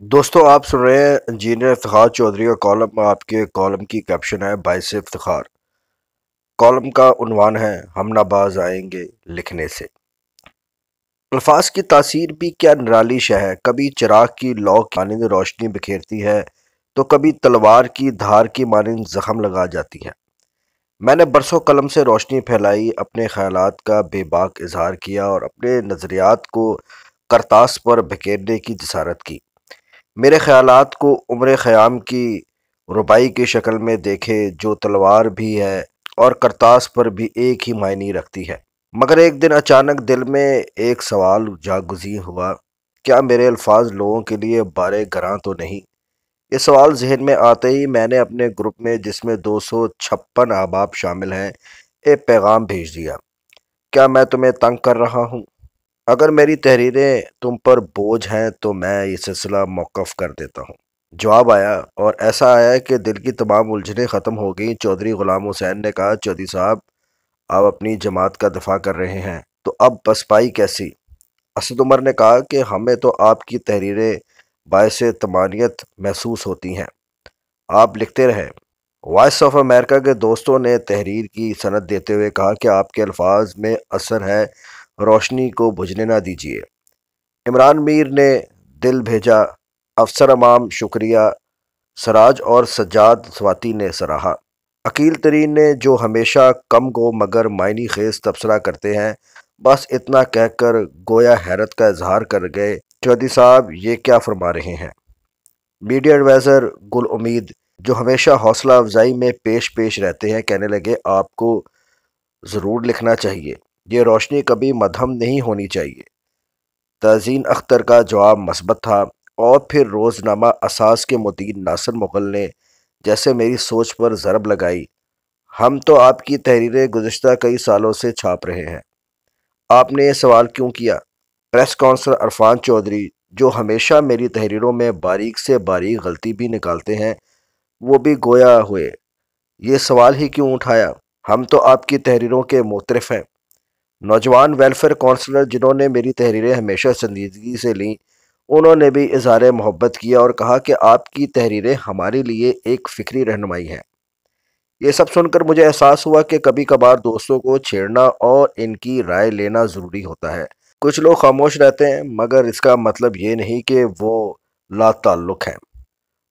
दोस्तों, आप सुन रहे हैं इंजीनियर इफ्तिखार चौधरी का कॉलम। आपके कॉलम की कैप्शन है बाइस इफ्तिखार। कॉलम का उन्वान है हम ना बाज आएंगे लिखने से। अल्फाज की तासीर भी क्या निराली शय है, कभी चिराग की लौ की मानिंद रोशनी बिखेरती है तो कभी तलवार की धार की मानिंद जख्म लगा जाती है। मैंने बरसों कलम से रोशनी फैलाई, अपने ख्यालात का बेबाक इजहार किया और अपने नज़रियात को करतास पर बिखेरने की जसारत की। मेरे ख़यालात को उम्र ख़याम की रुबाई की शक्ल में देखे, जो तलवार भी है और करतास पर भी एक ही मायने रखती है। मगर एक दिन अचानक दिल में एक सवाल जागुज़ी हुआ, क्या मेरे अल्फाज लोगों के लिए बारे गरां तो नहीं? ये सवाल जहन में आते ही मैंने अपने ग्रुप में, जिसमें 256 अहबाब शामिल हैं, एक पैगाम भेज दिया। क्या मैं तुम्हें तंग कर रहा हूँ? अगर मेरी तहरीरें तुम पर बोझ हैं तो मैं ये सिलसिला मौक़ूफ़ कर देता हूँ। जवाब आया, और ऐसा आया कि दिल की तमाम उलझनें ख़त्म हो गईं। चौधरी ग़ुलाम हुसैन ने कहा, चौधरी साहब, आप अपनी जमात का दफ़ा कर रहे हैं तो अब पसपाई कैसी? असद उमर ने कहा कि हमें तो आपकी तहरीरें बायसे तमानियत महसूस होती हैं, आप लिखते रहें। वॉइस ऑफ अमेरिका के दोस्तों ने तहरीर की सनद देते हुए कहा कि आपके अल्फाज में असर है, रोशनी को बुझने ना दीजिए। इमरान मीर ने दिल भेजा, अफसर अमाम शुक्रिया, सराज और सज्जाद स्वाति ने सराहा। अकील तरीन ने, जो हमेशा कम गो मगर मायनी खेज तबसरा करते हैं, बस इतना कहकर गोया हैरत का इजहार कर गए, चौधरी साहब ये क्या फरमा रहे हैं? मीडिया एडवाइज़र गुल उम्मीद, जो हमेशा हौसला अफजाई में पेश पेश रहते हैं, कहने लगे, आपको ज़रूर लिखना चाहिए, ये रोशनी कभी मध्यम नहीं होनी चाहिए। तज़ीन अख्तर का जवाब मस्बत था। और फिर रोज़नामा असास के मुदीर नासिर मुग़ल ने जैसे मेरी सोच पर ज़रब लगाई, हम तो आपकी तहरीरें गुज़िश्ता कई सालों से छाप रहे हैं, आपने ये सवाल क्यों किया? प्रेस काउंसलर अरफान चौधरी, जो हमेशा मेरी तहरीरों में बारीक से बारीक गलती भी निकालते हैं, वो भी गोया हुए, ये सवाल ही क्यों उठाया? हम तो आपकी तहरीरों के मोतरफ़ हैं। नौजवान वेलफेयर काउंसलर, जिन्होंने मेरी तहरीरें हमेशा संजीदगी से लीं, उन्होंने भी इजहार मोहब्बत किया और कहा कि आपकी तहरीरें हमारे लिए एक फ़िक्री रहनुमाई हैं। ये सब सुनकर मुझे एहसास हुआ कि कभी कभार दोस्तों को छेड़ना और इनकी राय लेना ज़रूरी होता है। कुछ लोग खामोश रहते हैं, मगर इसका मतलब ये नहीं कि वो लाताल्लुक़ हैं।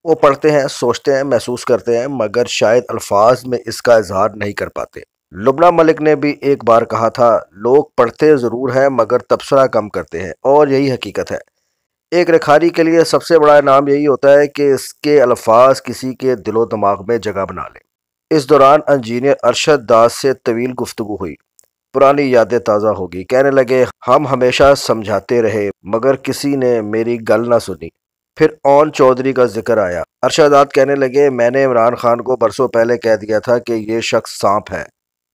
वो पढ़ते हैं, सोचते हैं, महसूस करते हैं, मगर शायद अल्फाज में इसका इजहार नहीं कर पाते। लुबना मलिक ने भी एक बार कहा था, लोग पढ़ते ज़रूर हैं मगर तबसरा कम करते हैं, और यही हकीकत है। एक रेखारी के लिए सबसे बड़ा इनाम यही होता है कि इसके अल्फाज किसी के दिलो दिमाग में जगह बना लें। इस दौरान इंजीनियर अरशद दास से तवील गुफ्तगू हुई, पुरानी यादें ताज़ा होगी। कहने लगे, हम हमेशा समझाते रहे मगर किसी ने मेरी गल ना सुनी। फिर ओन चौधरी का जिक्र आया। अरशदात कहने लगे, मैंने इमरान खान को बरसों पहले कह दिया था कि ये शख्स सांप है,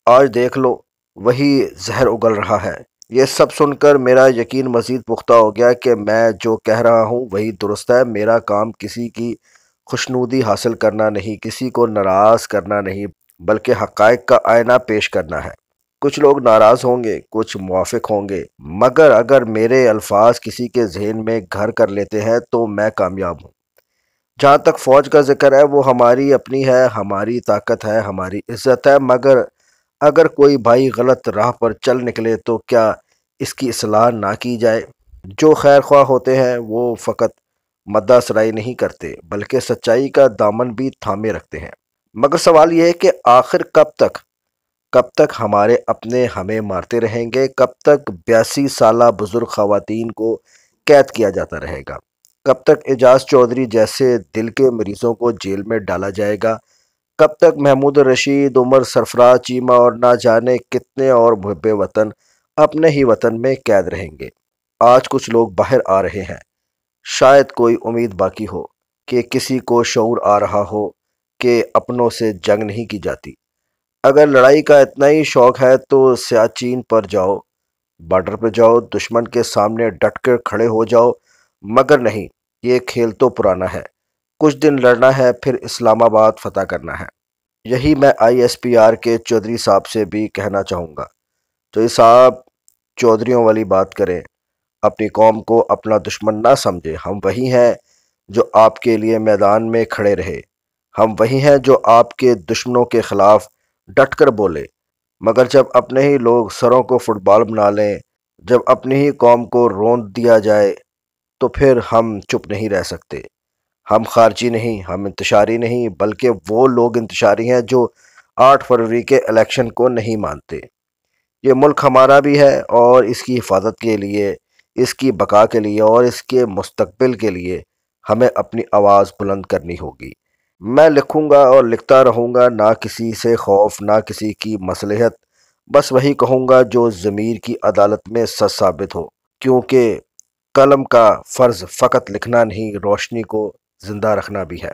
आज देख लो वही जहर उगल रहा है। ये सब सुनकर मेरा यकीन मजीद पुख्ता हो गया कि मैं जो कह रहा हूँ वही दुरुस्त है। मेरा काम किसी की खुशनुदी हासिल करना नहीं, किसी को नाराज़ करना नहीं, बल्कि हक़ाइक़ का आईना पेश करना है। कुछ लोग नाराज़ होंगे, कुछ मुवाफ़िक होंगे, मगर अगर मेरे अल्फाज किसी के जहन में घर कर लेते हैं तो मैं कामयाब हूँ। जहाँ तक फ़ौज का जिक्र है, वो हमारी अपनी है, हमारी ताकत है, हमारी इज़्ज़त है, मगर अगर कोई भाई गलत राह पर चल निकले तो क्या इसकी इस्लाह ना की जाए? जो खैर ख्वाह होते हैं वो फ़कत मद्दासराई नहीं करते, बल्कि सच्चाई का दामन भी थामे रखते हैं। मगर सवाल यह है कि आखिर कब तक हमारे अपने हमें मारते रहेंगे? कब तक 82 साला बुजुर्ग खवातीन को कैद किया जाता रहेगा? कब तक एजाज चौधरी जैसे दिल के मरीजों को जेल में डाला जाएगा? कब तक महमूद रशीद, उमर सरफराज चीमा और ना जाने कितने और मुहब्बे वतन अपने ही वतन में कैद रहेंगे? आज कुछ लोग बाहर आ रहे हैं, शायद कोई उम्मीद बाकी हो, कि किसी को शऊर आ रहा हो कि अपनों से जंग नहीं की जाती। अगर लड़ाई का इतना ही शौक है तो सियाचिन पर जाओ, बॉर्डर पर जाओ, दुश्मन के सामने डट कर खड़े हो जाओ। मगर नहीं, ये खेल तो पुराना है। कुछ दिन लड़ना है, फिर इस्लामाबाद फतह करना है। यही मैं ISPR के चौधरी साहब से भी कहना चाहूँगा। चौधरी साहब, चौधरियों वाली बात करें, अपनी कौम को अपना दुश्मन ना समझे। हम वही हैं جو آپ کے لیے میدان میں کھڑے رہے، ہم وہی ہیں جو آپ کے دشمنوں کے خلاف ڈٹ کر بولے، مگر جب اپنے ہی لوگ سروں کو فٹ بال بنا لیں، جب اپنی ہی قوم کو روند دیا جائے، تو پھر ہم چپ نہیں رہ سکتے۔ ہم خارجی نہیں، ہم انتشاری نہیں، بلکہ وہ لوگ انتشاری ہیں جو 8 فروری کے الیکشن کو نہیں مانتے۔ یہ ملک ہمارا بھی ہے، اور اس کی حفاظت کے لیے، اس کی بقا کے لیے اور اس کے مستقبل کے لیے ہمیں اپنی آواز بلند کرنی ہوگی۔ میں لکھوں گا اور لکھتا رہوں گا، نہ کسی سے خوف، نہ کسی کی مصلحت، بس وہی کہوں گا جو ضمیر کی عدالت میں سچ ثابت ہو، کیونکہ قلم کا فرض فقط لکھنا نہیں، روشنی کو زندہ رکھنا بھی ہے۔